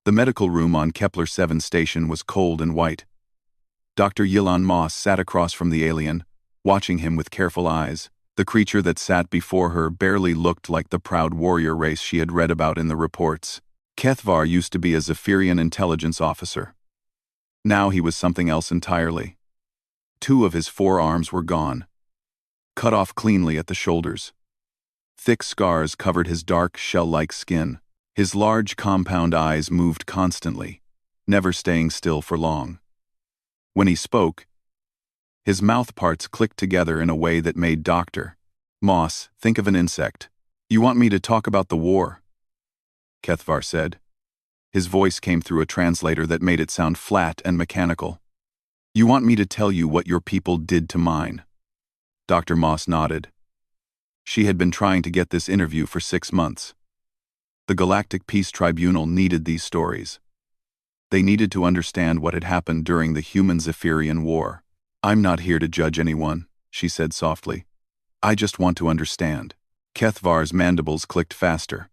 The medical room on Kepler 7 station was cold and white. Dr. Yilan Moss sat across from the alien, watching him with careful eyes. The creature that sat before her barely looked like the proud warrior race she had read about in the reports. Kethvar used to be a Zephyrian intelligence officer. Now he was something else entirely. 2 of his 4 arms were gone, cut off cleanly at the shoulders. Thick scars covered his dark, shell-like skin. His large, compound eyes moved constantly, never staying still for long. When he spoke, his mouth parts clicked together in a way that made Dr. Moss think of an insect. "You want me to talk about the war?" Kethvar said. His voice came through a translator that made it sound flat and mechanical. "You want me to tell you what your people did to mine?" Dr. Moss nodded. She had been trying to get this interview for 6 months. The Galactic Peace Tribunal needed these stories. They needed to understand what had happened during the Human-Zephyrian War. "I'm not here to judge anyone," she said softly. "I just want to understand." Kethvar's mandibles clicked faster.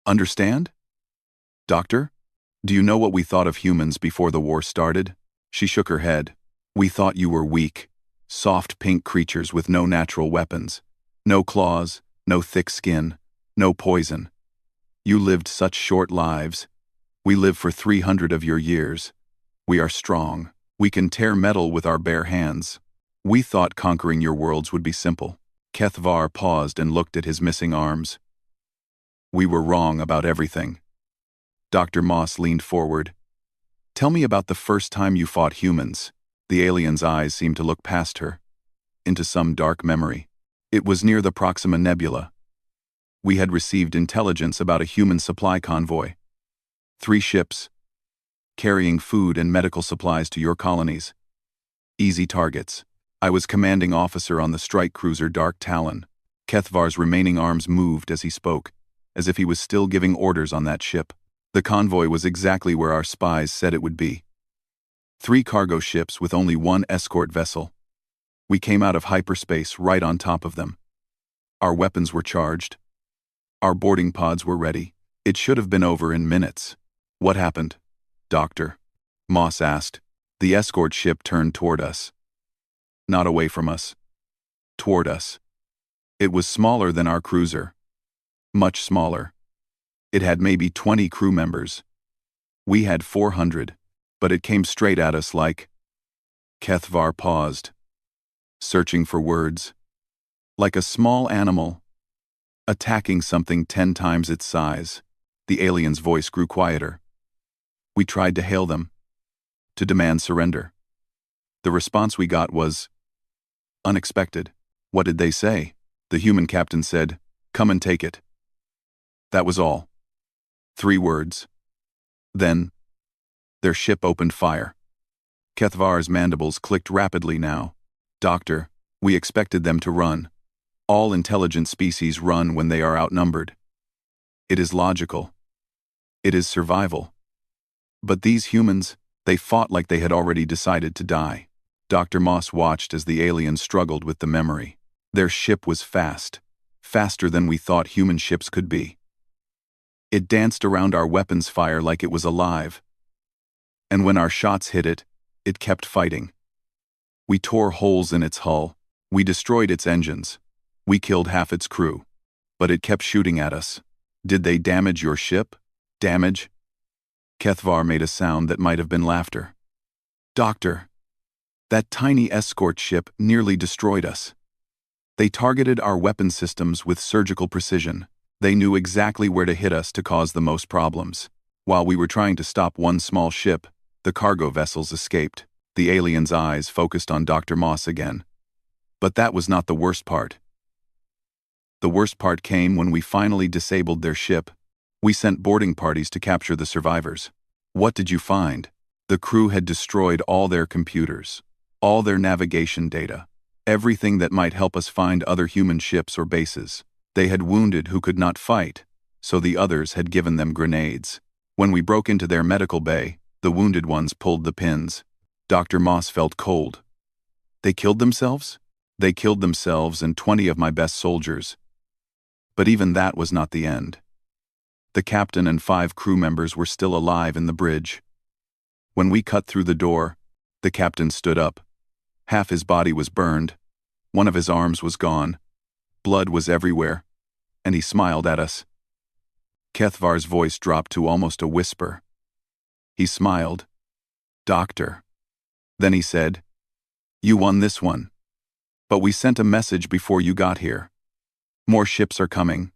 "Understand? Doctor? Do you know what we thought of humans before the war started?" She shook her head. "We thought you were weak, soft pink creatures with no natural weapons. No claws, no thick skin, no poison. You lived such short lives. We live for 300 of your years. We are strong. We can tear metal with our bare hands. We thought conquering your worlds would be simple." Kethvar paused and looked at his missing arms. "We were wrong about everything." Dr. Moss leaned forward. "Tell me about the first time you fought humans." The alien's eyes seemed to look past her, into some dark memory. It was near the Proxima Nebula. We had received intelligence about a human supply convoy. 3 ships, carrying food and medical supplies to your colonies. Easy targets. I was commanding officer on the strike cruiser Dark Talon. Kethvar's remaining arms moved as he spoke, as if he was still giving orders on that ship. The convoy was exactly where our spies said it would be. 3 cargo ships with only 1 escort vessel. We came out of hyperspace right on top of them. Our weapons were charged. Our boarding pods were ready. It should have been over in minutes. "What happened, Doctor?" Moss asked. "The escort ship turned toward us. Not away from us. Toward us. It was smaller than our cruiser. Much smaller. It had maybe 20 crew members. We had 400, but it came straight at us like..." Kethvar paused, searching for words. "Like a small animal, attacking something 10 times its size." The alien's voice grew quieter. "We tried to hail them, to demand surrender. The response we got was unexpected." "What did they say?" The human captain said, "Come and take it." That was all. 3 words. Then, their ship opened fire. Kethvar's mandibles clicked rapidly now. "Doctor, we expected them to run. All intelligent species run when they are outnumbered. It is logical. It is survival. But these humans, they fought like they had already decided to die." Dr. Moss watched as the alien struggled with the memory. "Their ship was fast, faster than we thought human ships could be. It danced around our weapons fire like it was alive. And when our shots hit it, it kept fighting. We tore holes in its hull. We destroyed its engines. We killed half its crew. But it kept shooting at us." "Did they damage your ship?" "Damage?" Kethvar made a sound that might have been laughter. "Doctor, that tiny escort ship nearly destroyed us. They targeted our weapon systems with surgical precision. They knew exactly where to hit us to cause the most problems. While we were trying to stop one small ship, the cargo vessels escaped." The alien's eyes focused on Dr. Moss again. "But that was not the worst part. The worst part came when we finally disabled their ship. We sent boarding parties to capture the survivors." "What did you find?" "The crew had destroyed all their computers, all their navigation data, everything that might help us find other human ships or bases. They had wounded who could not fight, so the others had given them grenades. When we broke into their medical bay, the wounded ones pulled the pins." Dr. Moss felt cold. "They killed themselves?" "They killed themselves and 20 of my best soldiers. But even that was not the end. The captain and 5 crew members were still alive in the bridge. When we cut through the door, the captain stood up. Half his body was burned. One of his arms was gone. Blood was everywhere. And he smiled at us. Kethvar's voice dropped to almost a whisper. He smiled. "Doctor." Then he said, "You won this one. But we sent a message before you got here. More ships are coming.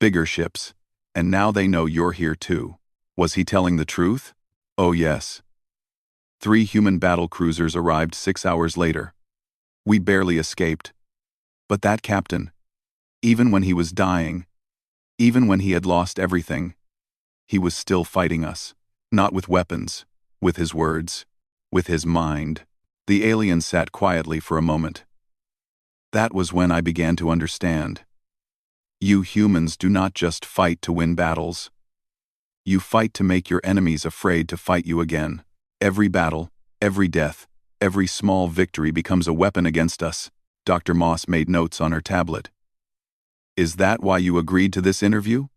Bigger ships. And now they know you're here too." Was he telling the truth? Oh yes. 3 human battle cruisers arrived 6 hours later. We barely escaped. But that captain, even when he was dying, even when he had lost everything, he was still fighting us. Not with weapons, with his words, with his mind. The alien sat quietly for a moment. That was when I began to understand. You humans do not just fight to win battles. You fight to make your enemies afraid to fight you again. Every battle, every death, every small victory becomes a weapon against us. Dr. Moss made notes on her tablet. Is that why you agreed to this interview?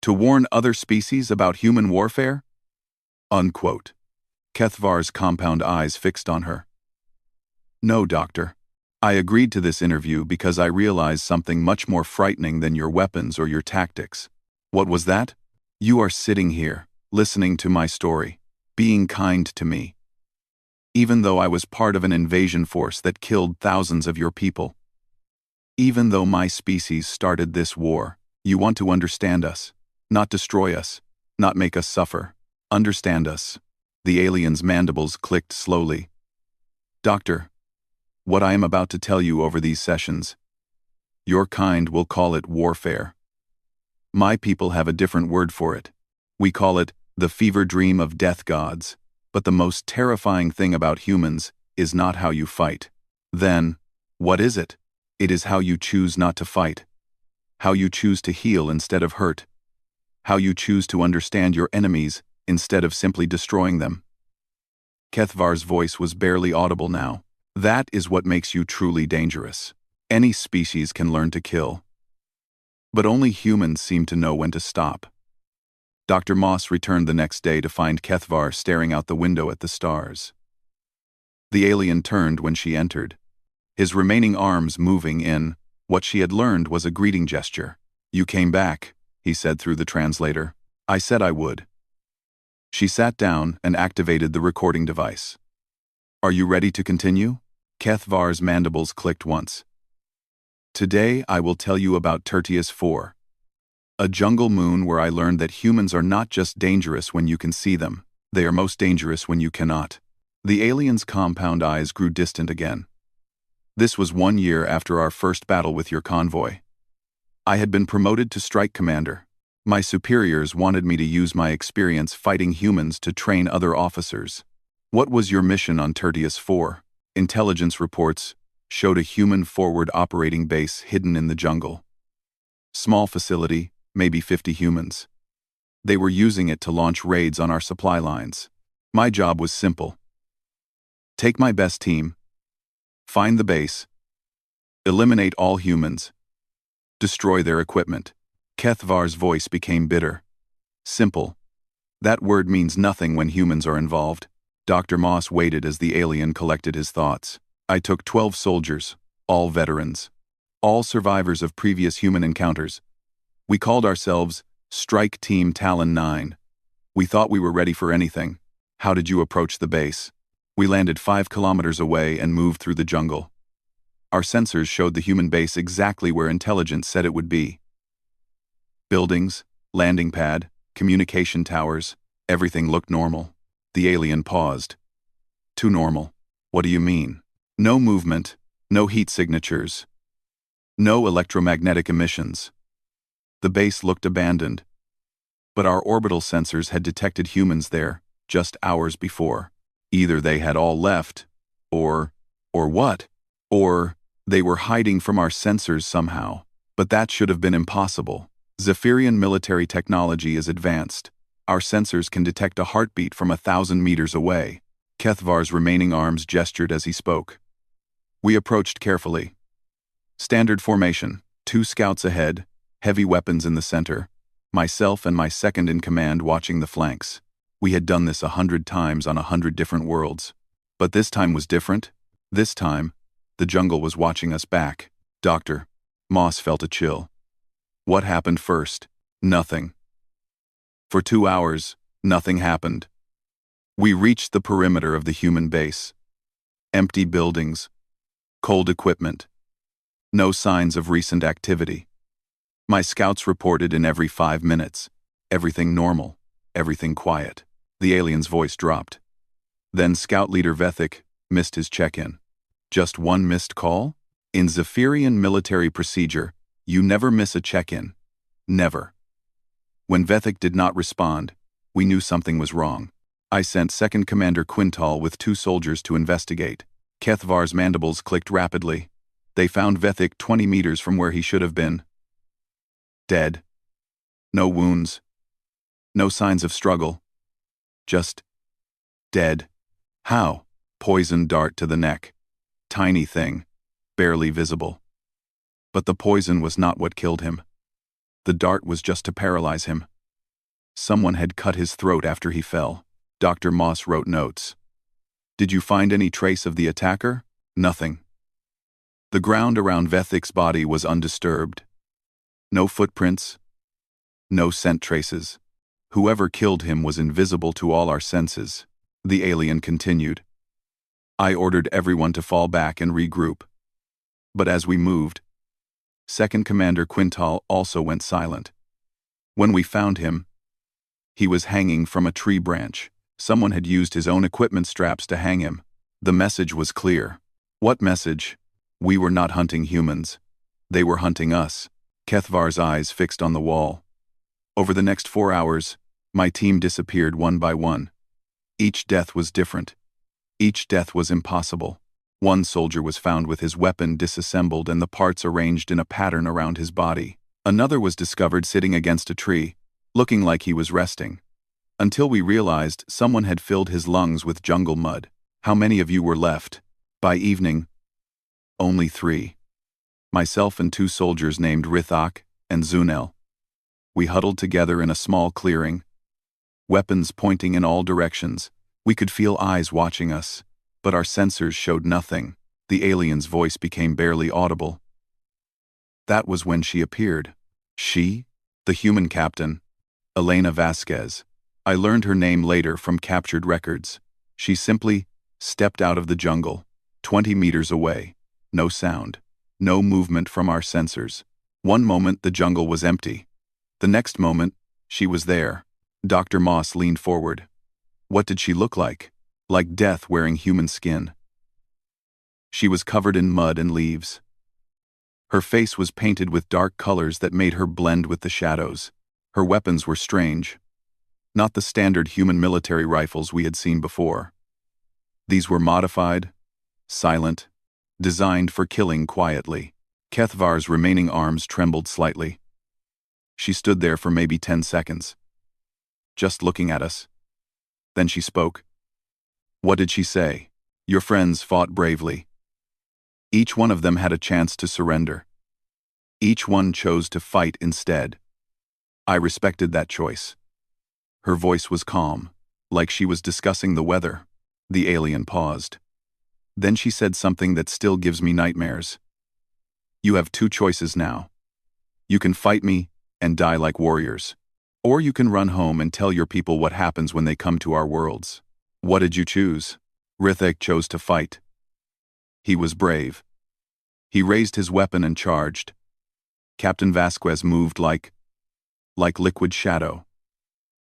To warn other species about human warfare? Unquote. Kethvar's compound eyes fixed on her. No, doctor. I agreed to this interview because I realized something much more frightening than your weapons or your tactics. What was that? You are sitting here, listening to my story, being kind to me. Even though I was part of an invasion force that killed thousands of your people. Even though my species started this war, you want to understand us, not destroy us, not make us suffer. Understand us. The alien's mandibles clicked slowly. Doctor, what I am about to tell you over these sessions, your kind will call it warfare. My people have a different word for it. We call it the fever dream of death gods. But the most terrifying thing about humans is not how you fight. Then, what is it? It is how you choose not to fight. How you choose to heal instead of hurt. How you choose to understand your enemies instead of simply destroying them. Kethvar's voice was barely audible now. That is what makes you truly dangerous. Any species can learn to kill. But only humans seem to know when to stop. Dr. Moss returned the next day to find Kethvar staring out the window at the stars. The alien turned when she entered, his remaining arms moving in what she had learned was a greeting gesture. You came back, he said through the translator. I said I would. She sat down and activated the recording device. Are you ready to continue? Kethvar's mandibles clicked once. Today I will tell you about Tertius IV. A jungle moon where I learned that humans are not just dangerous when you can see them, they are most dangerous when you cannot. The alien's compound eyes grew distant again. This was 1 year after our first battle with your convoy. I had been promoted to strike commander. My superiors wanted me to use my experience fighting humans to train other officers. What was your mission on Tertius IV? Intelligence reports showed a human forward operating base hidden in the jungle. Small facility, maybe 50 humans. They were using it to launch raids on our supply lines. My job was simple. Take my best team, find the base, eliminate all humans, destroy their equipment. Kethvar's voice became bitter. Simple. That word means nothing when humans are involved. Dr. Moss waited as the alien collected his thoughts. I took 12 soldiers, all veterans, all survivors of previous human encounters. We called ourselves Strike Team Talon 9. We thought we were ready for anything. How did you approach the base? We landed 5 kilometers away and moved through the jungle. Our sensors showed the human base exactly where intelligence said it would be. Buildings, landing pad, communication towers, everything looked normal. The alien paused. Too normal. What do you mean? No movement, no heat signatures, no electromagnetic emissions. The base looked abandoned. But our orbital sensors had detected humans there just hours before. Either they had all left, or what? Or they were hiding from our sensors somehow. But that should have been impossible. Zephyrian military technology is advanced. Our sensors can detect a heartbeat from 1,000 meters away. Kethvar's remaining arms gestured as he spoke. We approached carefully. Standard formation, 2 scouts ahead, heavy weapons in the center. myself and my second-in-command watching the flanks. We had done this 100 times on 100 different worlds. But this time was different. This time, the jungle was watching us back. Dr. Moss felt a chill. What happened first? Nothing. For 2 hours, nothing happened. We reached the perimeter of the human base. Empty buildings. Cold equipment. No signs of recent activity. My scouts reported in every 5 minutes. Everything normal. Everything quiet. The alien's voice dropped. Then Scout Leader Vethik missed his check-in. Just one missed call? In Zephyrian military procedure, you never miss a check-in. Never. When Vethik did not respond, we knew something was wrong. I sent Second Commander Quintal with 2 soldiers to investigate. Kethvar's mandibles clicked rapidly. They found Vethik 20 meters from where he should have been. Dead. No wounds. No signs of struggle. Just dead. How? Poison dart to the neck. Tiny thing. Barely visible. But the poison was not what killed him. The dart was just to paralyze him. Someone had cut his throat after he fell. Dr. Moss wrote notes. Did you find any trace of the attacker? Nothing. The ground around Vethik's body was undisturbed. No footprints. No scent traces. Whoever killed him was invisible to all our senses. The alien continued. I ordered everyone to fall back and regroup. But as we moved, Second Commander Quintal also went silent. When we found him, he was hanging from a tree branch. Someone had used his own equipment straps to hang him. The message was clear. What message? We were not hunting humans. They were hunting us. Kethvar's eyes fixed on the wall. Over the next 4 hours, my team disappeared one by one. Each death was different. Each death was impossible. One soldier was found with his weapon disassembled and the parts arranged in a pattern around his body. Another was discovered sitting against a tree, looking like he was resting. Until we realized someone had filled his lungs with jungle mud. How many of you were left? By evening, only 3. Myself and 2 soldiers named Rithak and Zunel. We huddled together in a small clearing, weapons pointing in all directions. We could feel eyes watching us, but our sensors showed nothing. The alien's voice became barely audible. That was when she appeared. She? The human captain. Elena Vasquez. I learned her name later from captured records. She simply stepped out of the jungle, 20 meters away. No sound. No movement from our sensors. One moment the jungle was empty. The next moment, she was there. Dr. Moss leaned forward. What did she look like? Like death wearing human skin. She was covered in mud and leaves. Her face was painted with dark colors that made her blend with the shadows. Her weapons were strange. Not the standard human military rifles we had seen before. These were modified, silent, designed for killing quietly. Kethvar's remaining arms trembled slightly. She stood there for maybe 10 seconds, just looking at us. Then she spoke. What did she say? Your friends fought bravely. Each one of them had a chance to surrender. Each one chose to fight instead. I respected that choice. Her voice was calm, like she was discussing the weather. The alien paused. Then she said something that still gives me nightmares. You have 2 choices now. You can fight me and die like warriors. Or you can run home and tell your people what happens when they come to our worlds. What did you choose? Rithak chose to fight. He was brave. He raised his weapon and charged. Captain Vasquez moved like liquid shadow.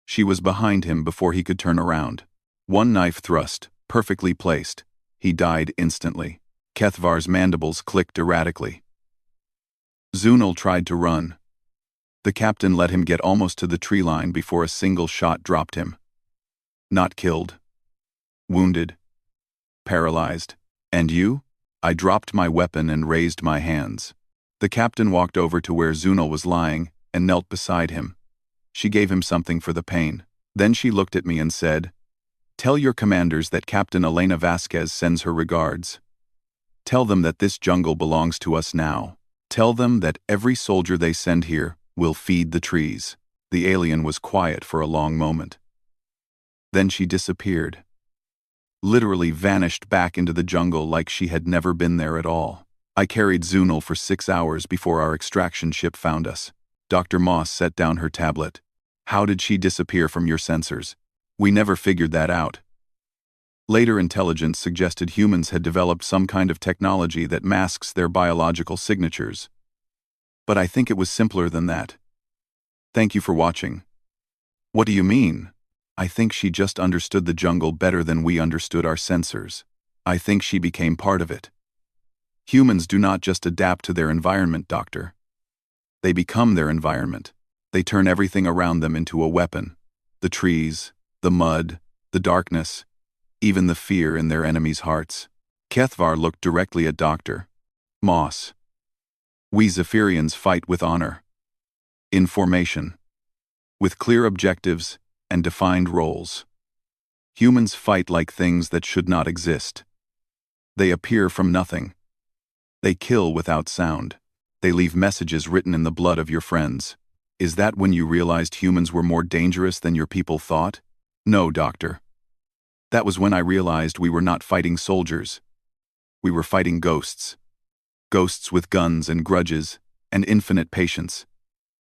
She was behind him before he could turn around. One knife thrust, perfectly placed. He died instantly. Kethvar's mandibles clicked erratically. Zunel tried to run. The captain let him get almost to the tree line before a single shot dropped him. Not killed. Wounded. Paralyzed. And you? I dropped my weapon and raised my hands. The captain walked over to where Zunel was lying and knelt beside him. She gave him something for the pain. Then she looked at me and said, Tell your commanders that Captain Elena Vasquez sends her regards. Tell them that this jungle belongs to us now. Tell them that every soldier they send here will feed the trees. The alien was quiet for a long moment. Then she disappeared. Literally vanished back into the jungle like she had never been there at all. I carried Zunil for 6 hours before our extraction ship found us. Dr. Moss set down her tablet. How did she disappear from your sensors? We never figured that out. Later intelligence suggested humans had developed some kind of technology that masks their biological signatures. But I think it was simpler than that. Thank you for watching. What do you mean? I think she just understood the jungle better than we understood our sensors. I think she became part of it. Humans do not just adapt to their environment, Doctor. They become their environment. They turn everything around them into a weapon. The trees, the mud, the darkness, even the fear in their enemies' hearts. Kethvar looked directly at Dr. Moss. We Zephyrians fight with honor. In formation. With clear objectives and defined roles. Humans fight like things that should not exist. They appear from nothing. They kill without sound. They leave messages written in the blood of your friends. Is that when you realized humans were more dangerous than your people thought? No, Doctor. That was when I realized we were not fighting soldiers. We were fighting ghosts. Ghosts with guns and grudges and infinite patience.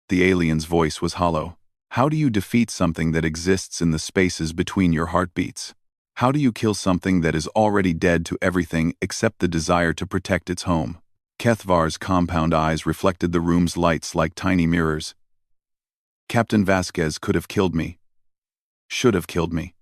The alien's voice was hollow. How do you defeat something that exists in the spaces between your heartbeats? How do you kill something that is already dead to everything except the desire to protect its home? Kethvar's compound eyes reflected the room's lights like tiny mirrors. Captain Vasquez could have killed me. Should have killed me.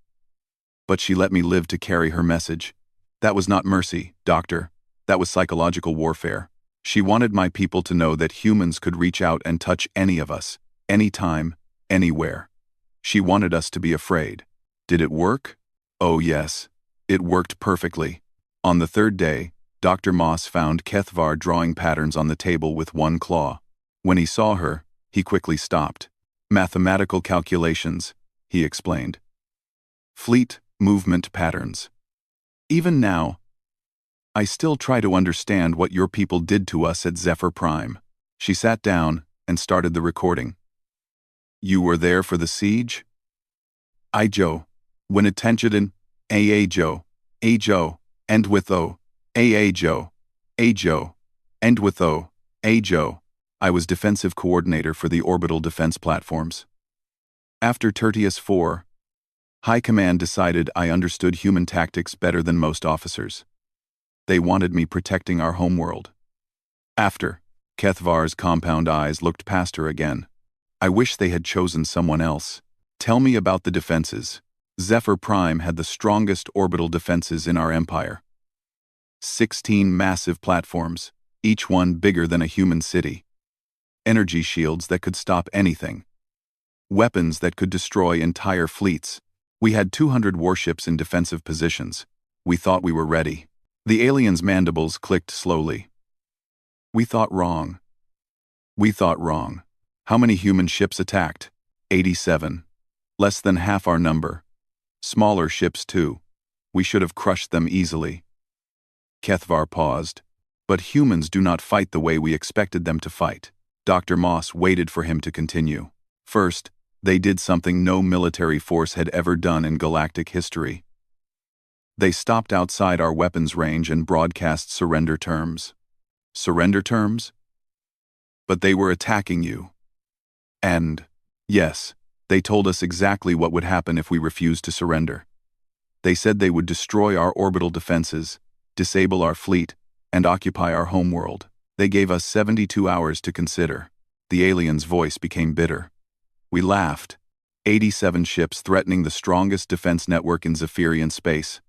But she let me live to carry her message. That was not mercy, Doctor. That was psychological warfare. She wanted my people to know that humans could reach out and touch any of us, anytime, anywhere. She wanted us to be afraid. Did it work? Oh yes, it worked perfectly. On the third day, Dr. Moss found Kethvar drawing patterns on the table with one claw. When he saw her, he quickly stopped. Mathematical calculations, he explained. Fleet movement patterns. Even now, I still try to understand what your people did to us at Zephyr Prime. She sat down and started the recording. You were there for the siege? I Joe. When attention, A Joe, end with O, A Joe, end with O, A Joe. I was defensive coordinator for the orbital defense platforms. After Tertius IV, High Command decided I understood human tactics better than most officers. They wanted me protecting our homeworld. After, Kethvar's compound eyes looked past her again. I wish they had chosen someone else. Tell me about the defenses. Zephyr Prime had the strongest orbital defenses in our empire. 16 massive platforms, each one bigger than a human city. Energy shields that could stop anything. Weapons that could destroy entire fleets. We had 200 warships in defensive positions. We thought we were ready. The alien's mandibles clicked slowly. We thought wrong. We thought wrong. How many human ships attacked? 87. Less than half our number. Smaller ships too. We should have crushed them easily. Kethvar paused. But humans do not fight the way we expected them to fight. Dr. Moss waited for him to continue. First, they did something no military force had ever done in galactic history. They stopped outside our weapons range and broadcast surrender terms. Surrender terms? But they were attacking you. And, yes, they told us exactly what would happen if we refused to surrender. They said they would destroy our orbital defenses, disable our fleet, and occupy our homeworld. They gave us 72 hours to consider. The alien's voice became bitter. We laughed. 87 ships threatening the strongest defense network in Zephyrian space.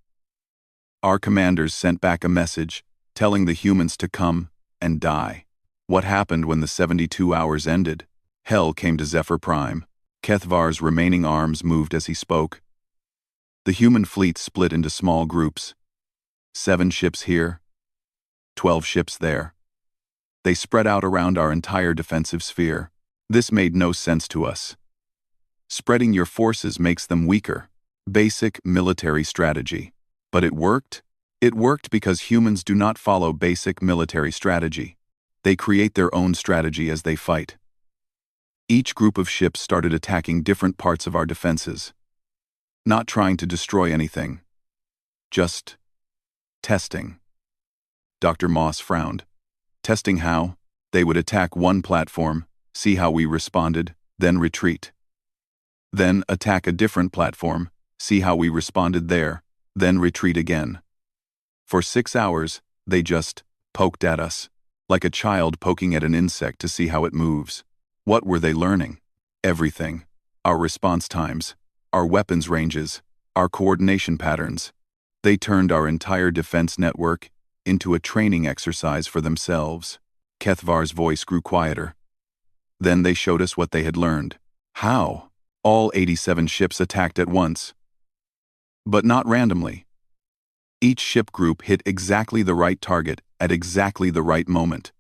Our commanders sent back a message, telling the humans to come and die. What happened when the 72 hours ended? Hell came to Zephyr Prime. Kethvar's remaining arms moved as he spoke. The human fleet split into small groups. 7 ships here, 12 ships there. They spread out around our entire defensive sphere. This made no sense to us. Spreading your forces makes them weaker. Basic military strategy. But it worked? It worked because humans do not follow basic military strategy. They create their own strategy as they fight. Each group of ships started attacking different parts of our defenses, not trying to destroy anything, just testing. Dr. Moss frowned. Testing how? They would attack one platform, see how we responded, then retreat. Then attack a different platform, see how we responded there, then retreat again. For 6 hours, they just poked at us, like a child poking at an insect to see how it moves. What were they learning? Everything. Our response times, our weapons ranges, our coordination patterns. They turned our entire defense network into a training exercise for themselves. Kethvar's voice grew quieter. Then they showed us what they had learned. How? All 87 ships attacked at once. But not randomly. Each ship group hit exactly the right target at exactly the right moment.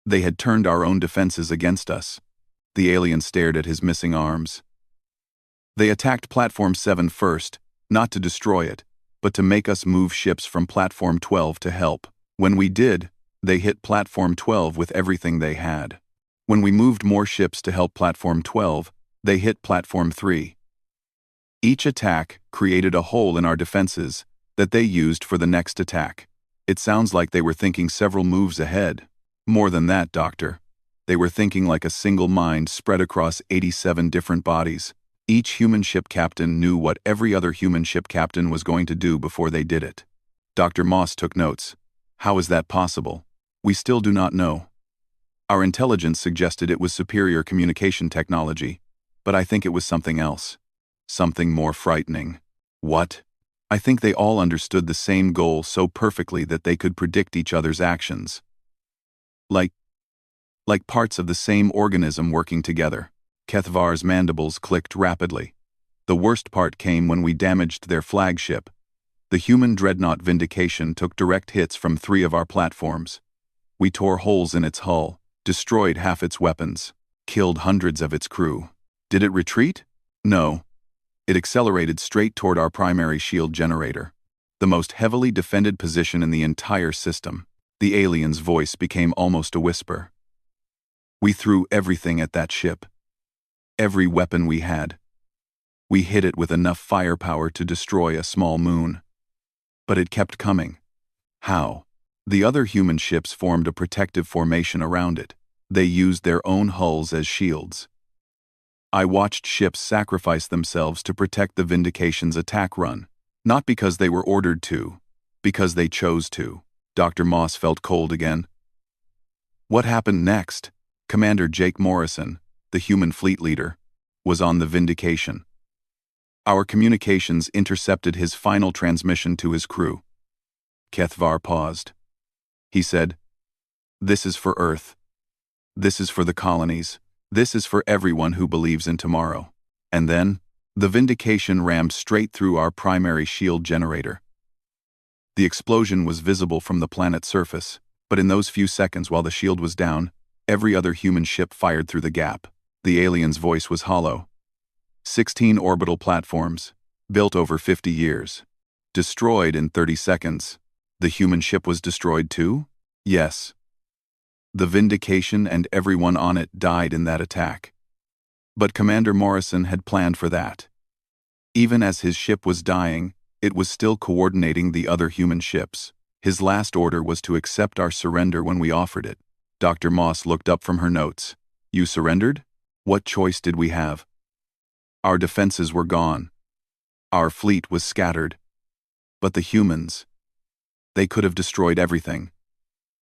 They had turned our own defenses against us. The alien stared at his missing arms. They attacked Platform 7 first, not to destroy it, but to make us move ships from Platform 12 to help. When we did, they hit Platform 12 with everything they had. When we moved more ships to help Platform 12, they hit Platform 3. Each attack created a hole in our defenses that they used for the next attack. It sounds like they were thinking several moves ahead. More than that, Doctor. They were thinking like a single mind spread across 87 different bodies. Each human ship captain knew what every other human ship captain was going to do before they did it. Dr. Moss took notes. How is that possible? We still do not know. Our intelligence suggested it was superior communication technology, but I think it was something else. Something more frightening. What? I think they all understood the same goal so perfectly that they could predict each other's actions. Like parts of the same organism working together. Kethvar's mandibles clicked rapidly. The worst part came when we damaged their flagship. The human dreadnought Vindication took direct hits from 3 of our platforms. We tore holes in its hull, destroyed half its weapons, killed hundreds of its crew. Did it retreat? No. It accelerated straight toward our primary shield generator, the most heavily defended position in the entire system. The alien's voice became almost a whisper. We threw everything at that ship. Every weapon we had. We hit it with enough firepower to destroy a small moon. But it kept coming. How? The other human ships formed a protective formation around it. They used their own hulls as shields. I watched ships sacrifice themselves to protect the Vindication's attack run. Not because they were ordered to, because they chose to. Dr. Moss felt cold again. What happened next? Commander Jake Morrison, the human fleet leader, was on the Vindication. Our communications intercepted his final transmission to his crew. Kethvar paused. He said, "This is for Earth. This is for the colonies. This is for everyone who believes in tomorrow." And then, the Vindication rammed straight through our primary shield generator. The explosion was visible from the planet's surface, but in those few seconds while the shield was down, every other human ship fired through the gap. The alien's voice was hollow. 16 orbital platforms, built over 50 years. Destroyed in 30 seconds. The human ship was destroyed too? Yes. The Vindication and everyone on it died in that attack. But Commander Morrison had planned for that. Even as his ship was dying, it was still coordinating the other human ships. His last order was to accept our surrender when we offered it. Dr. Moss looked up from her notes. You surrendered? What choice did we have? Our defenses were gone. Our fleet was scattered. But the humans, they could have destroyed everything.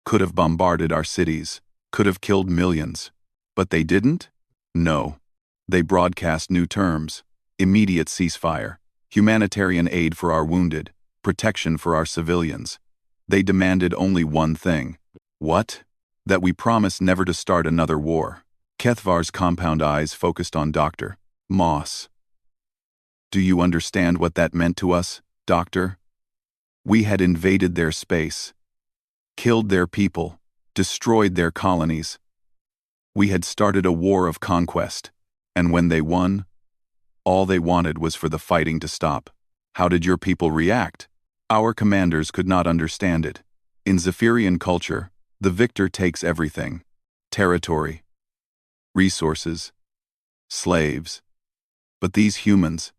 Could have bombarded our cities. Could have killed millions. But they didn't? No. They broadcast new terms. Immediate ceasefire. Humanitarian aid for our wounded. Protection for our civilians. They demanded only one thing. What? That we promise never to start another war. Kethvar's compound eyes focused on Dr. Moss. Do you understand what that meant to us, Doctor? We had invaded their space, killed their people, destroyed their colonies. We had started a war of conquest, and when they won, all they wanted was for the fighting to stop. How did your people react? Our commanders could not understand it. In Zephyrian culture, the victor takes everything. Territory, resources, slaves. But these humans,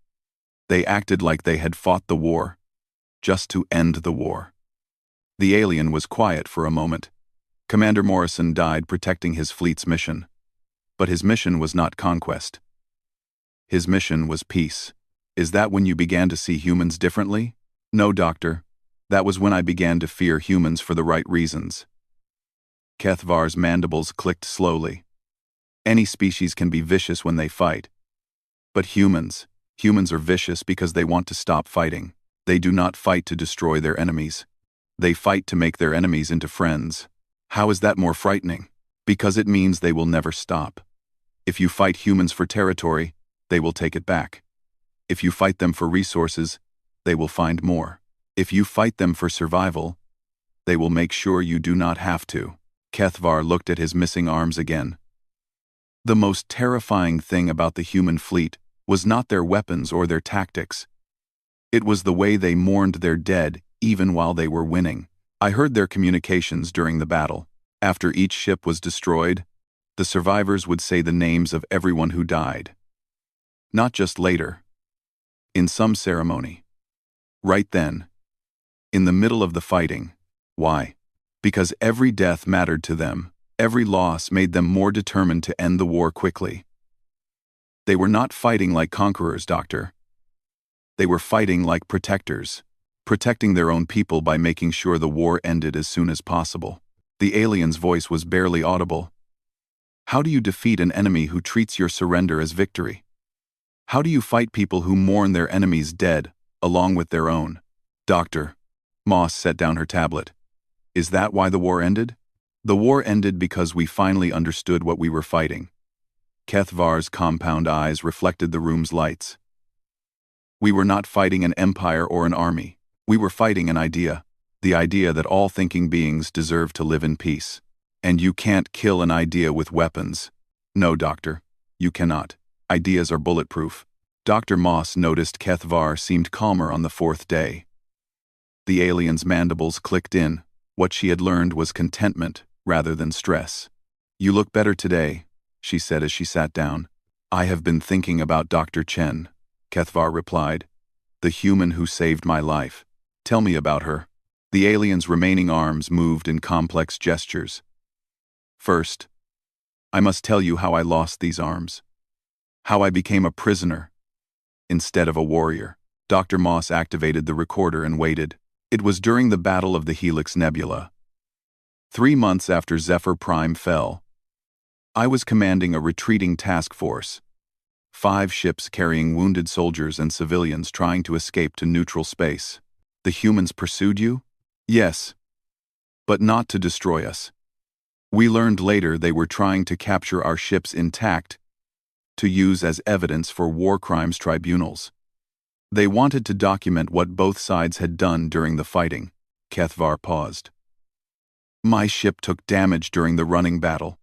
they acted like they had fought the war, just to end the war. The alien was quiet for a moment. Commander Morrison died protecting his fleet's mission. But his mission was not conquest. His mission was peace. Is that when you began to see humans differently? No, Doctor. That was when I began to fear humans for the right reasons. Kethvar's mandibles clicked slowly. Any species can be vicious when they fight. But humans are vicious because they want to stop fighting. They do not fight to destroy their enemies. They fight to make their enemies into friends. How is that more frightening? Because it means they will never stop. If you fight humans for territory, they will take it back. If you fight them for resources, they will find more. If you fight them for survival, they will make sure you do not have to. Kethvar looked at his missing arms again. The most terrifying thing about the human fleet was not their weapons or their tactics. It was the way they mourned their dead even while they were winning. I heard their communications during the battle. After each ship was destroyed, the survivors would say the names of everyone who died. Not just later. In some ceremony. Right then. In the middle of the fighting. Why? Because every death mattered to them. Every loss made them more determined to end the war quickly. They were not fighting like conquerors, Doctor. They were fighting like protectors, protecting their own people by making sure the war ended as soon as possible. The alien's voice was barely audible. How do you defeat an enemy who treats your surrender as victory? How do you fight people who mourn their enemies dead, along with their own? Doctor. Moss set down her tablet. Is that why the war ended? The war ended because we finally understood what we were fighting. Kethvar's compound eyes reflected the room's lights. We were not fighting an empire or an army. We were fighting an idea. The idea that all thinking beings deserve to live in peace. And you can't kill an idea with weapons. No, Doctor. You cannot. Ideas are bulletproof. Dr. Moss noticed Kethvar seemed calmer on the fourth day. The alien's mandibles clicked in. What she had learned was contentment rather than stress. You look better today, she said as she sat down. I have been thinking about Dr. Chen, Kethvar replied. The human who saved my life. Tell me about her. The alien's remaining arms moved in complex gestures. First, I must tell you how I lost these arms. How I became a prisoner instead of a warrior. Dr. Moss activated the recorder and waited. It was during the Battle of the Helix Nebula. 3 months after Zephyr Prime fell, I was commanding a retreating task force. 5 ships carrying wounded soldiers and civilians trying to escape to neutral space. The humans pursued you? Yes. But not to destroy us. We learned later they were trying to capture our ships intact, to use as evidence for war crimes tribunals. They wanted to document what both sides had done during the fighting. Kethvar paused. My ship took damage during the running battle.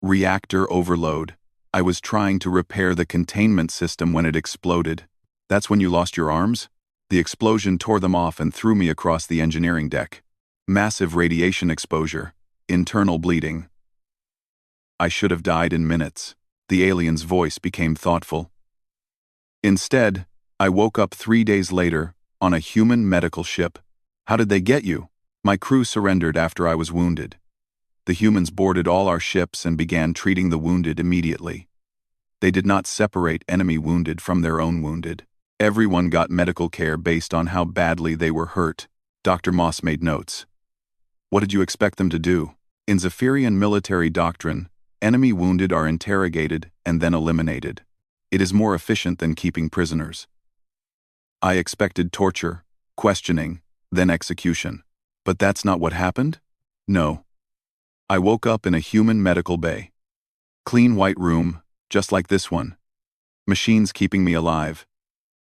Reactor overload. I was trying to repair the containment system when it exploded. That's when you lost your arms? The explosion tore them off and threw me across the engineering deck. Massive radiation exposure. Internal bleeding. I should have died in minutes. The alien's voice became thoughtful. Instead, I woke up 3 days later, on a human medical ship. How did they get you? My crew surrendered after I was wounded. The humans boarded all our ships and began treating the wounded immediately. They did not separate enemy wounded from their own wounded. Everyone got medical care based on how badly they were hurt. Dr. Moss made notes. What did you expect them to do? In Zephyrian military doctrine, enemy wounded are interrogated and then eliminated. It is more efficient than keeping prisoners. I expected torture, questioning, then execution. But that's not what happened? No. I woke up in a human medical bay. Clean white room, just like this one. Machines keeping me alive.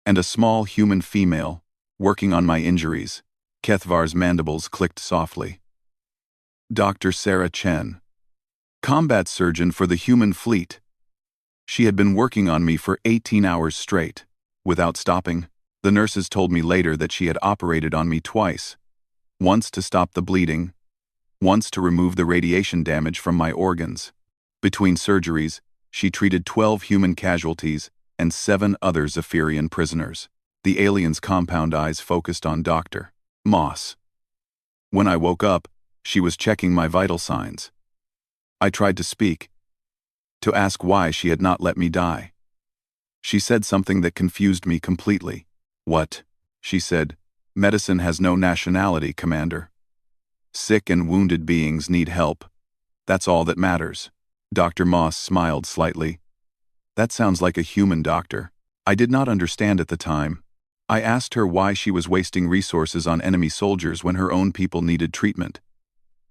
And a small human female, working on my injuries. Kethvar's mandibles clicked softly. Dr. Sarah Chen. Combat surgeon for the human fleet. She had been working on me for 18 hours straight, without stopping. The nurses told me later that she had operated on me twice. Once to stop the bleeding, once to remove the radiation damage from my organs. Between surgeries, she treated 12 human casualties and 7 other Zephyrian prisoners. The alien's compound eyes focused on Dr. Moss. When I woke up, she was checking my vital signs. I tried to speak, to ask why she had not let me die. She said something that confused me completely. "What?" she said. "Medicine has no nationality, Commander. Sick and wounded beings need help. That's all that matters." Dr. Moss smiled slightly. "That sounds like a human doctor." I did not understand at the time. I asked her why she was wasting resources on enemy soldiers when her own people needed treatment.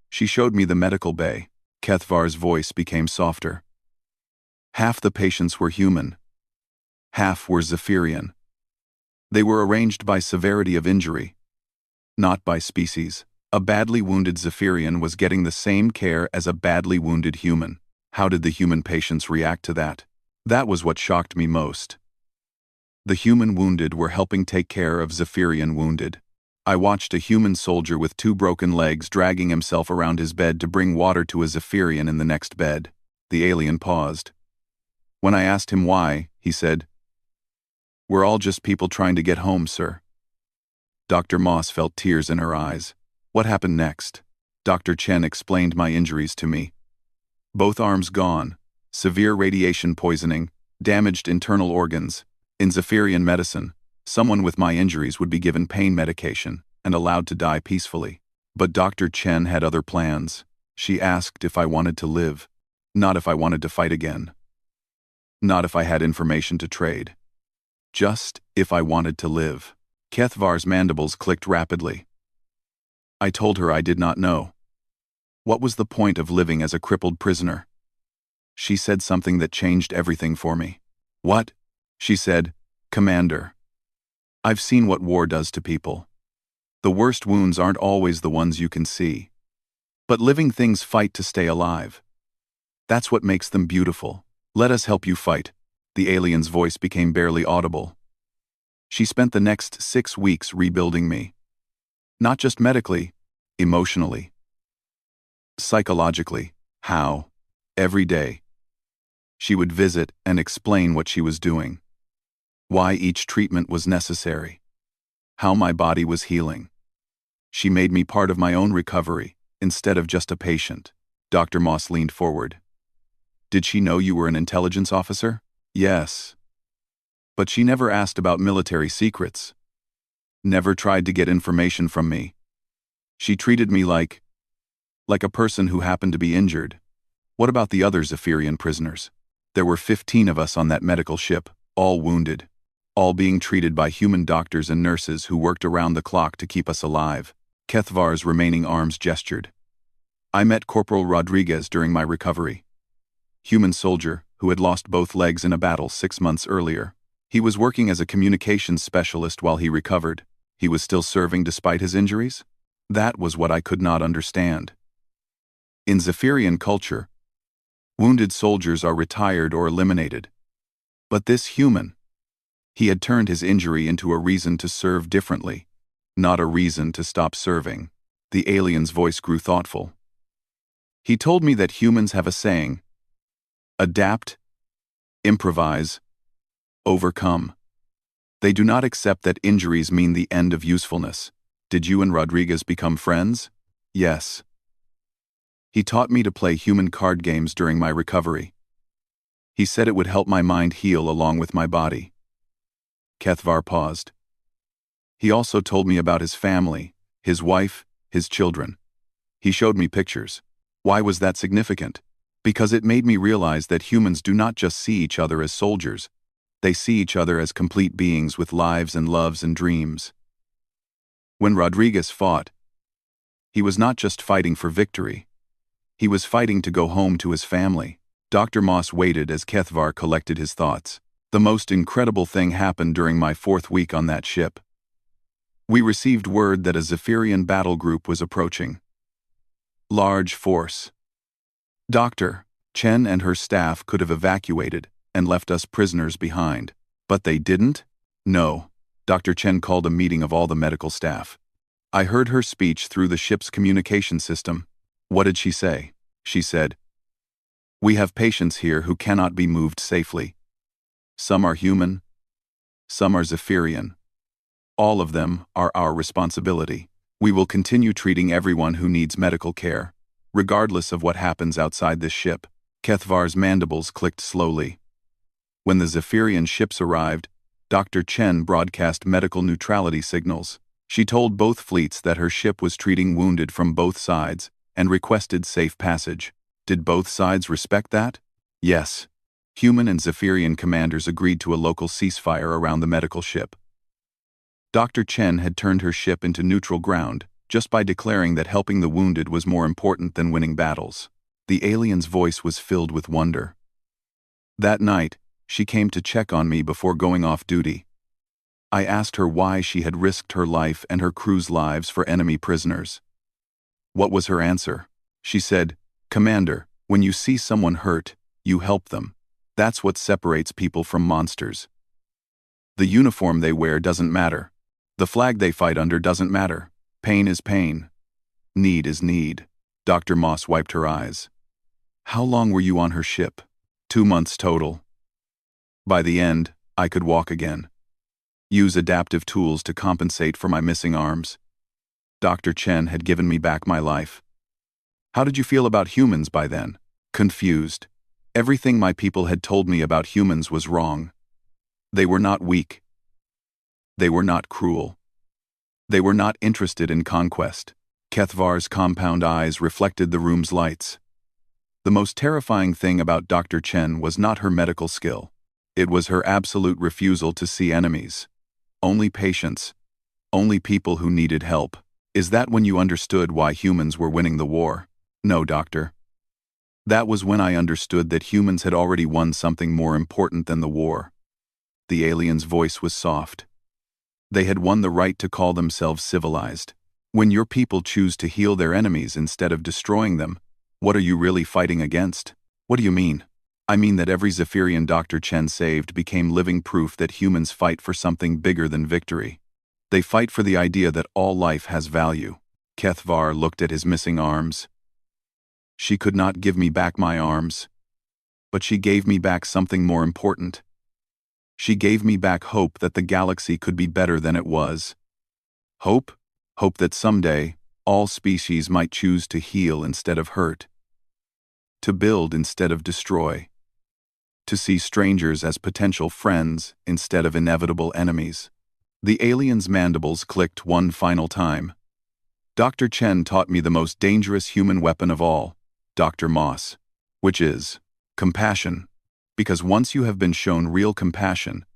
She showed me the medical bay. Kethvar's voice became softer. "Half the patients were human. Half were Zephyrian. They were arranged by severity of injury, not by species. A badly wounded Zephyrian was getting the same care as a badly wounded human. How did the human patients react to that? That was what shocked me most. The human wounded were helping take care of Zephyrian wounded. I watched a human soldier with 2 broken legs dragging himself around his bed to bring water to a Zephyrian in the next bed. The alien paused. When I asked him why, he said, "We're all just people trying to get home, sir." Dr. Moss felt tears in her eyes. What happened next? Dr. Chen explained my injuries to me. Both arms gone, severe radiation poisoning, damaged internal organs. In Zephyrian medicine, someone with my injuries would be given pain medication and allowed to die peacefully. But Dr. Chen had other plans. She asked if I wanted to live, not if I wanted to fight again. Not if I had information to trade. Just if I wanted to live. Kethvar's mandibles clicked rapidly. I told her I did not know. What was the point of living as a crippled prisoner? She said something that changed everything for me. "What?" she said. "Commander, I've seen what war does to people. The worst wounds aren't always the ones you can see. But living things fight to stay alive. That's what makes them beautiful. Let us help you fight." The alien's voice became barely audible. She spent the next 6 weeks rebuilding me. Not just medically, emotionally. Psychologically. How? Every day. She would visit and explain what she was doing. Why each treatment was necessary. How my body was healing. She made me part of my own recovery, instead of just a patient. Dr. Moss leaned forward. "Did she know you were an intelligence officer?" "Yes." "But she never asked about military secrets. Never tried to get information from me. She treated me like a person who happened to be injured." "What about the other Zephyrian prisoners?" "There were 15 of us on that medical ship, all wounded. All being treated by human doctors and nurses who worked around the clock to keep us alive." Kethvar's remaining arms gestured. "I met Corporal Rodriguez during my recovery. Human soldier who had lost both legs in a battle 6 months earlier. He was working as a communications specialist while he recovered. He was still serving despite his injuries? That was what I could not understand. In Zephyrian culture, wounded soldiers are retired or eliminated. But this human, he had turned his injury into a reason to serve differently, not a reason to stop serving." The alien's voice grew thoughtful. "He told me that humans have a saying: adapt, improvise, overcome. They do not accept that injuries mean the end of usefulness." "Did you and Rodriguez become friends?" "Yes. He taught me to play human card games during my recovery. He said it would help my mind heal along with my body." Kethvar paused. "He also told me about his family, his wife, his children. He showed me pictures." "Why was that significant?" "Because it made me realize that humans do not just see each other as soldiers. They see each other as complete beings with lives and loves and dreams." When Rodriguez fought, he was not just fighting for victory. He was fighting to go home to his family. Dr. Moss waited as Kethvar collected his thoughts. "The most incredible thing happened during my 4th week on that ship. We received word that a Zephyrian battle group was approaching. Large force. Dr. Chen and her staff could have evacuated and left us prisoners behind. But they didn't? No. Dr. Chen called a meeting of all the medical staff. I heard her speech through the ship's communication system. What did she say? She said, We have patients here who cannot be moved safely. Some are human, some are Zephyrian. All of them are our responsibility. We will continue treating everyone who needs medical care, regardless of what happens outside this ship. Kethvar's mandibles clicked slowly. When the Zephyrian ships arrived, Dr. Chen broadcast medical neutrality signals. She told both fleets that her ship was treating wounded from both sides and requested safe passage. Did both sides respect that? Yes. Human and Zephyrian commanders agreed to a local ceasefire around the medical ship. Dr. Chen had turned her ship into neutral ground just by declaring that helping the wounded was more important than winning battles. The alien's voice was filled with wonder. That night, she came to check on me before going off duty. I asked her why she had risked her life and her crew's lives for enemy prisoners. What was her answer? She said, "Commander, when you see someone hurt, you help them. That's what separates people from monsters. The uniform they wear doesn't matter. The flag they fight under doesn't matter. Pain is pain. Need is need." Dr. Moss wiped her eyes. How long were you on her ship? 2 months total. By the end, I could walk again. Use adaptive tools to compensate for my missing arms. Dr. Chen had given me back my life. How did you feel about humans by then? Confused. Everything my people had told me about humans was wrong. They were not weak. They were not cruel. They were not interested in conquest. Kethvar's compound eyes reflected the room's lights. The most terrifying thing about Dr. Chen was not her medical skill. It was her absolute refusal to see enemies. Only patients. Only people who needed help. Is that when you understood why humans were winning the war? No, Doctor. That was when I understood that humans had already won something more important than the war. The alien's voice was soft. They had won the right to call themselves civilized. When your people choose to heal their enemies instead of destroying them, what are you really fighting against? What do you mean? I mean that every Zephyrian Dr. Chen saved became living proof that humans fight for something bigger than victory. They fight for the idea that all life has value. Kethvar looked at his missing arms. She could not give me back my arms, but she gave me back something more important. She gave me back hope that the galaxy could be better than it was. Hope? Hope that someday, all species might choose to heal instead of hurt. To build instead of destroy. To see strangers as potential friends instead of inevitable enemies. The alien's mandibles clicked one final time. Dr. Chen taught me the most dangerous human weapon of all, Dr. Moss, which is compassion. Because once you have been shown real compassion,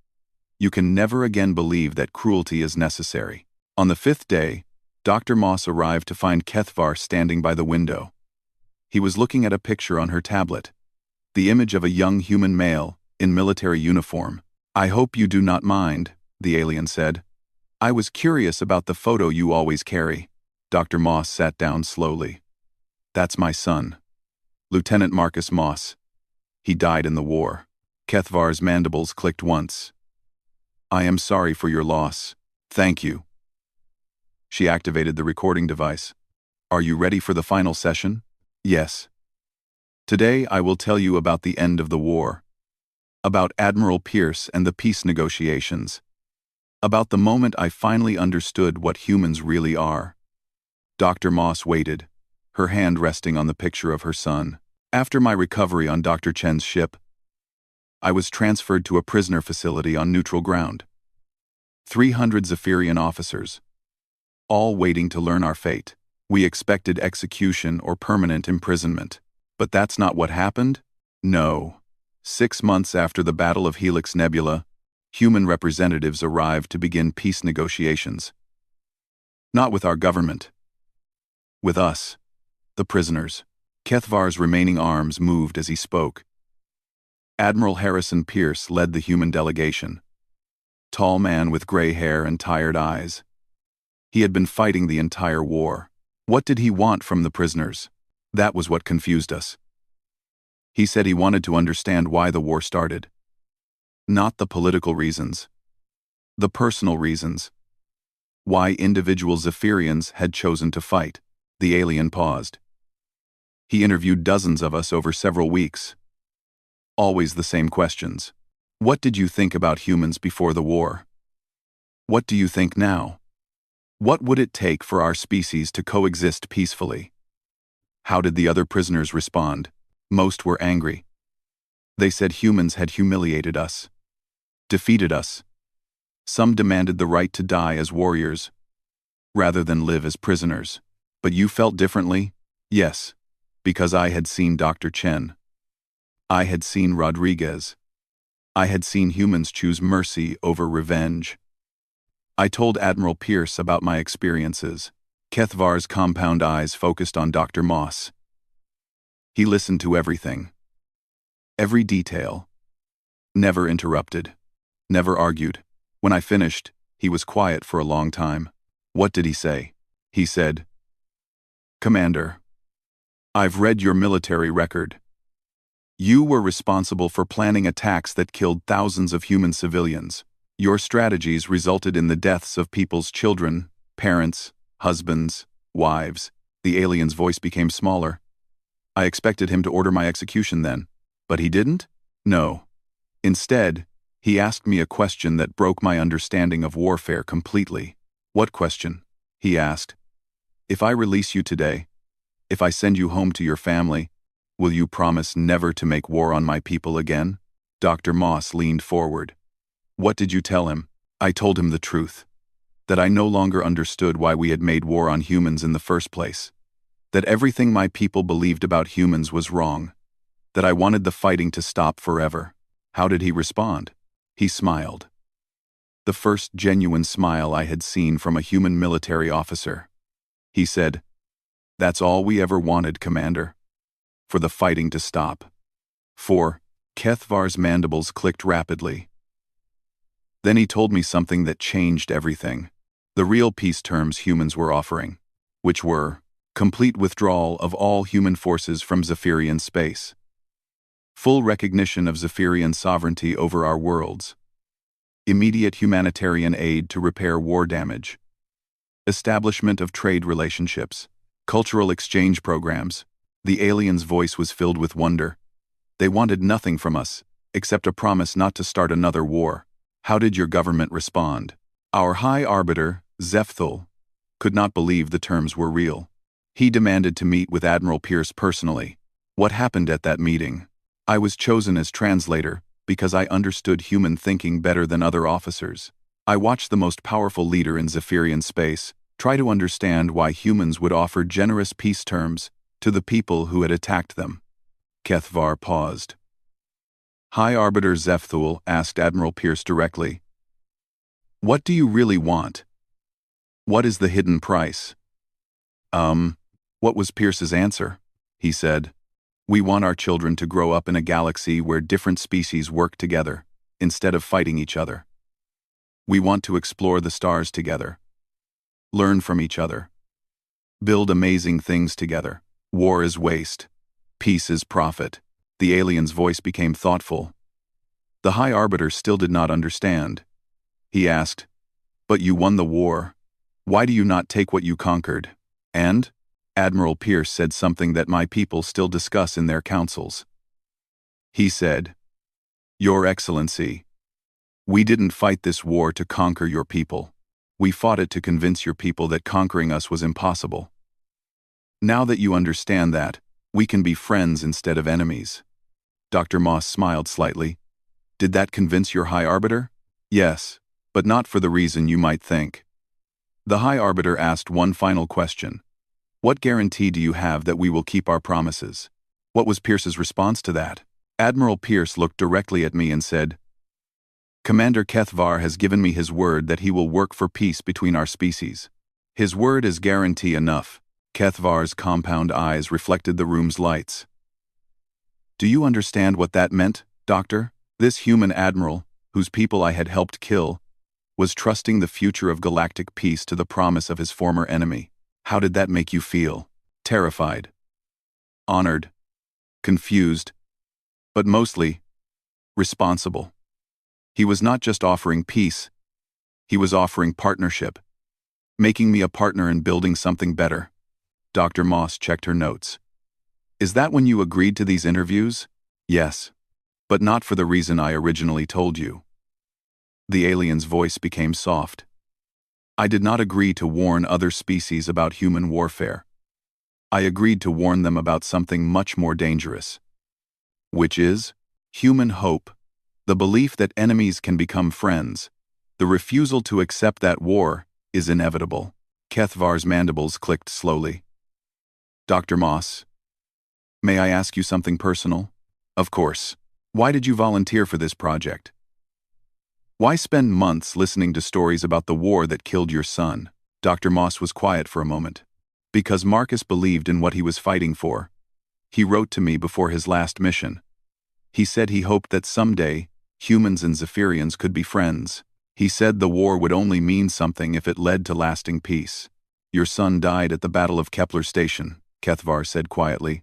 you can never again believe that cruelty is necessary. On the 5th day, Dr. Moss arrived to find Kethvar standing by the window. He was looking at a picture on her tablet, the image of a young human male in military uniform. "I hope you do not mind," the alien said. "I was curious about the photo you always carry." Dr. Moss sat down slowly. "That's my son, Lieutenant Marcus Moss. He died in the war." Kethvar's mandibles clicked once. "I am sorry for your loss. Thank you." She activated the recording device. "Are you ready for the final session?" "Yes." "Today I will tell you about the end of the war. About Admiral Pierce and the peace negotiations. About the moment I finally understood what humans really are." Dr. Moss waited, her hand resting on the picture of her son. "After my recovery on Dr. Chen's ship, I was transferred to a prisoner facility on neutral ground. 300 Zephyrian officers, all waiting to learn our fate. We expected execution or permanent imprisonment. But that's not what happened? No. 6 months after the Battle of Helix Nebula, human representatives arrived to begin peace negotiations. Not with our government. With us, the prisoners. Kethvar's remaining arms moved as he spoke. Admiral Harrison Pierce led the human delegation. Tall man with gray hair and tired eyes. He had been fighting the entire war. What did he want from the prisoners? That was what confused us. He said he wanted to understand why the war started. Not the political reasons. The personal reasons. Why individual Zephyrians had chosen to fight. The alien paused. He interviewed dozens of us over several weeks. Always the same questions. What did you think about humans before the war? What do you think now? What would it take for our species to coexist peacefully? How did the other prisoners respond? Most were angry. They said humans had humiliated us, defeated us. Some demanded the right to die as warriors, rather than live as prisoners. But you felt differently? Yes, because I had seen Dr. Chen. I had seen Rodriguez. I had seen humans choose mercy over revenge. I told Admiral Pierce about my experiences. Kethvar's compound eyes focused on Dr. Moss. He listened to everything. Every detail. Never interrupted. Never argued. When I finished, he was quiet for a long time. What did he say? He said, "Commander, I've read your military record. You were responsible for planning attacks that killed thousands of human civilians. Your strategies resulted in the deaths of people's children, parents, husbands, wives." The alien's voice became smaller. I expected him to order my execution then, but he didn't? No. Instead, he asked me a question that broke my understanding of warfare completely. What question? He asked. If I release you today, if I send you home to your family, will you promise never to make war on my people again? Dr. Moss leaned forward. What did you tell him? I told him the truth. That I no longer understood why we had made war on humans in the first place. That everything my people believed about humans was wrong. That I wanted the fighting to stop forever. How did he respond? He smiled. The first genuine smile I had seen from a human military officer. He said, "That's all we ever wanted, Commander. For the fighting to stop." 4. Kethvar's mandibles clicked rapidly. Then he told me something that changed everything. The real peace terms humans were offering, which were complete withdrawal of all human forces from Zephyrian space, full recognition of Zephyrian sovereignty over our worlds, immediate humanitarian aid to repair war damage, establishment of trade relationships, cultural exchange programs. The alien's voice was filled with wonder. They wanted nothing from us, except a promise not to start another war. How did your government respond? Our High Arbiter, Zefthul, could not believe the terms were real. He demanded to meet with Admiral Pierce personally. What happened at that meeting? I was chosen as translator because I understood human thinking better than other officers. I watched the most powerful leader in Zephyrian space try to understand why humans would offer generous peace terms to the people who had attacked them. Kethvar paused. High Arbiter Zefthul asked Admiral Pierce directly, "What do you really want? What is the hidden price?" What was Pierce's answer? He said, "We want our children to grow up in a galaxy where different species work together, instead of fighting each other. We want to explore the stars together, learn from each other, build amazing things together. War is waste. Peace is profit." The alien's voice became thoughtful. The High Arbiter still did not understand. He asked, "But you won the war. Why do you not take what you conquered?" And Admiral Pierce said something that my people still discuss in their councils. He said, "Your Excellency, we didn't fight this war to conquer your people. We fought it to convince your people that conquering us was impossible. Now that you understand that, we can be friends instead of enemies." Dr. Moss smiled slightly. "Did that convince your High Arbiter?" "Yes, but not for the reason you might think." The High Arbiter asked one final question. "What guarantee do you have that we will keep our promises?" What was Pierce's response to that? Admiral Pierce looked directly at me and said, "Commander Kethvar has given me his word that he will work for peace between our species. His word is guarantee enough." Kethvar's compound eyes reflected the room's lights. "Do you understand what that meant, Doctor? This human admiral, whose people I had helped kill, was trusting the future of galactic peace to the promise of his former enemy. How did that make you feel?" "Terrified. Honored. Confused. But mostly, responsible. He was not just offering peace, he was offering partnership, making me a partner in building something better." Dr. Moss checked her notes. Is that when you agreed to these interviews? Yes. But not for the reason I originally told you. The alien's voice became soft. I did not agree to warn other species about human warfare. I agreed to warn them about something much more dangerous. Which is human hope, the belief that enemies can become friends. The refusal to accept that war is inevitable. Kethvar's mandibles clicked slowly. Dr. Moss, may I ask you something personal? Of course. Why did you volunteer for this project? Why spend months listening to stories about the war that killed your son? Dr. Moss was quiet for a moment. Because Marcus believed in what he was fighting for. He wrote to me before his last mission. He said he hoped that someday, humans and Zephyrians could be friends. He said the war would only mean something if it led to lasting peace. Your son died at the Battle of Kepler Station, Kethvar said quietly.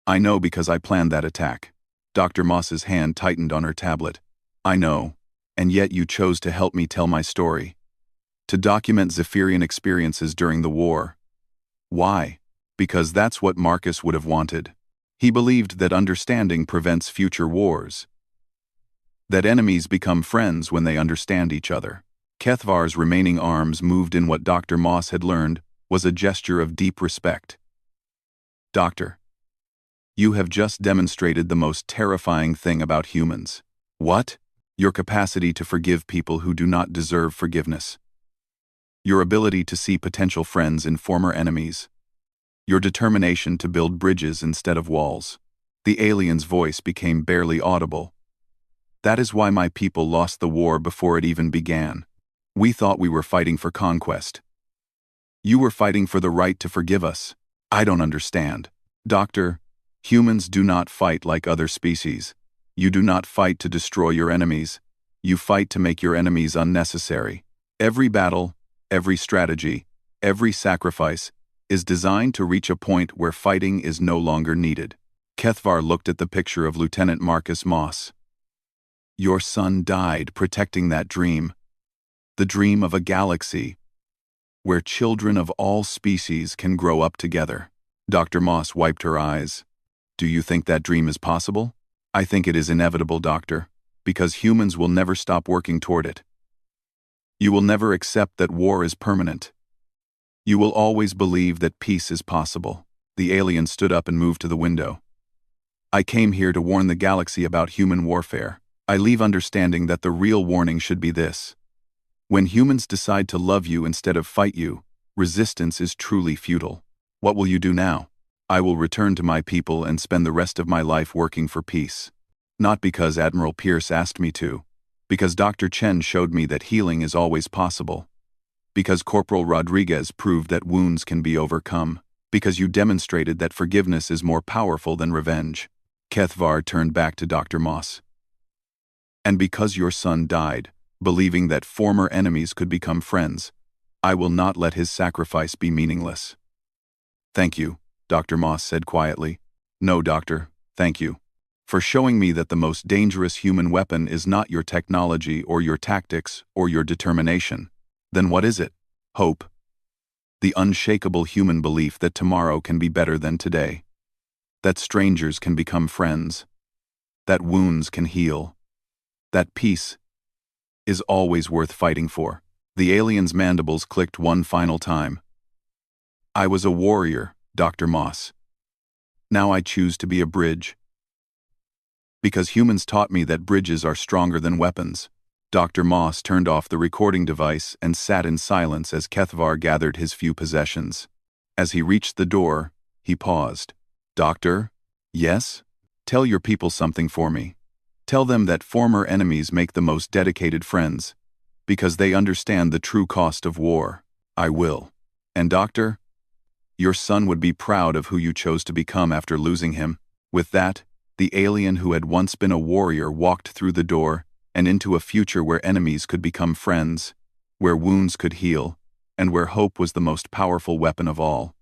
I know because I planned that attack. Dr. Moss's hand tightened on her tablet. I know, and yet you chose to help me tell my story. To document Zephyrian experiences during the war. Why? Because that's what Marcus would have wanted. He believed that understanding prevents future wars. That enemies become friends when they understand each other. Kethvar's remaining arms moved in what Dr. Moss had learned was a gesture of deep respect. Doctor, you have just demonstrated the most terrifying thing about humans. What? Your capacity to forgive people who do not deserve forgiveness. Your ability to see potential friends in former enemies. Your determination to build bridges instead of walls. The alien's voice became barely audible. That is why my people lost the war before it even began. We thought we were fighting for conquest. You were fighting for the right to forgive us. I don't understand. Doctor, humans do not fight like other species. You do not fight to destroy your enemies. You fight to make your enemies unnecessary. Every battle, every strategy, every sacrifice is designed to reach a point where fighting is no longer needed. Kethvar looked at the picture of Lieutenant Marcus Moss. Your son died protecting that dream. The dream of a galaxy where children of all species can grow up together. Dr. Moss wiped her eyes. Do you think that dream is possible? I think it is inevitable, Doctor, because humans will never stop working toward it. You will never accept that war is permanent. You will always believe that peace is possible. The alien stood up and moved to the window. I came here to warn the galaxy about human warfare. I leave understanding that the real warning should be this. When humans decide to love you instead of fight you, resistance is truly futile. What will you do now? I will return to my people and spend the rest of my life working for peace. Not because Admiral Pierce asked me to, because Dr. Chen showed me that healing is always possible, because Corporal Rodriguez proved that wounds can be overcome, because you demonstrated that forgiveness is more powerful than revenge. Kethvar turned back to Dr. Moss. And because your son died, believing that former enemies could become friends, I will not let his sacrifice be meaningless. Thank you, Dr. Moss said quietly. No, Doctor, thank you. For showing me that the most dangerous human weapon is not your technology or your tactics or your determination. Then what is it? Hope. The unshakable human belief that tomorrow can be better than today. That strangers can become friends. That wounds can heal. That peace is always worth fighting for. The alien's mandibles clicked one final time. I was a warrior, Dr. Moss. Now I choose to be a bridge. Because humans taught me that bridges are stronger than weapons. Dr. Moss turned off the recording device and sat in silence as Kethvar gathered his few possessions. As he reached the door, he paused. Doctor? Yes? Tell your people something for me. Tell them that former enemies make the most dedicated friends, because they understand the true cost of war. I will. And Doctor? Your son would be proud of who you chose to become after losing him. With that, the alien who had once been a warrior walked through the door and into a future where enemies could become friends, where wounds could heal, and where hope was the most powerful weapon of all.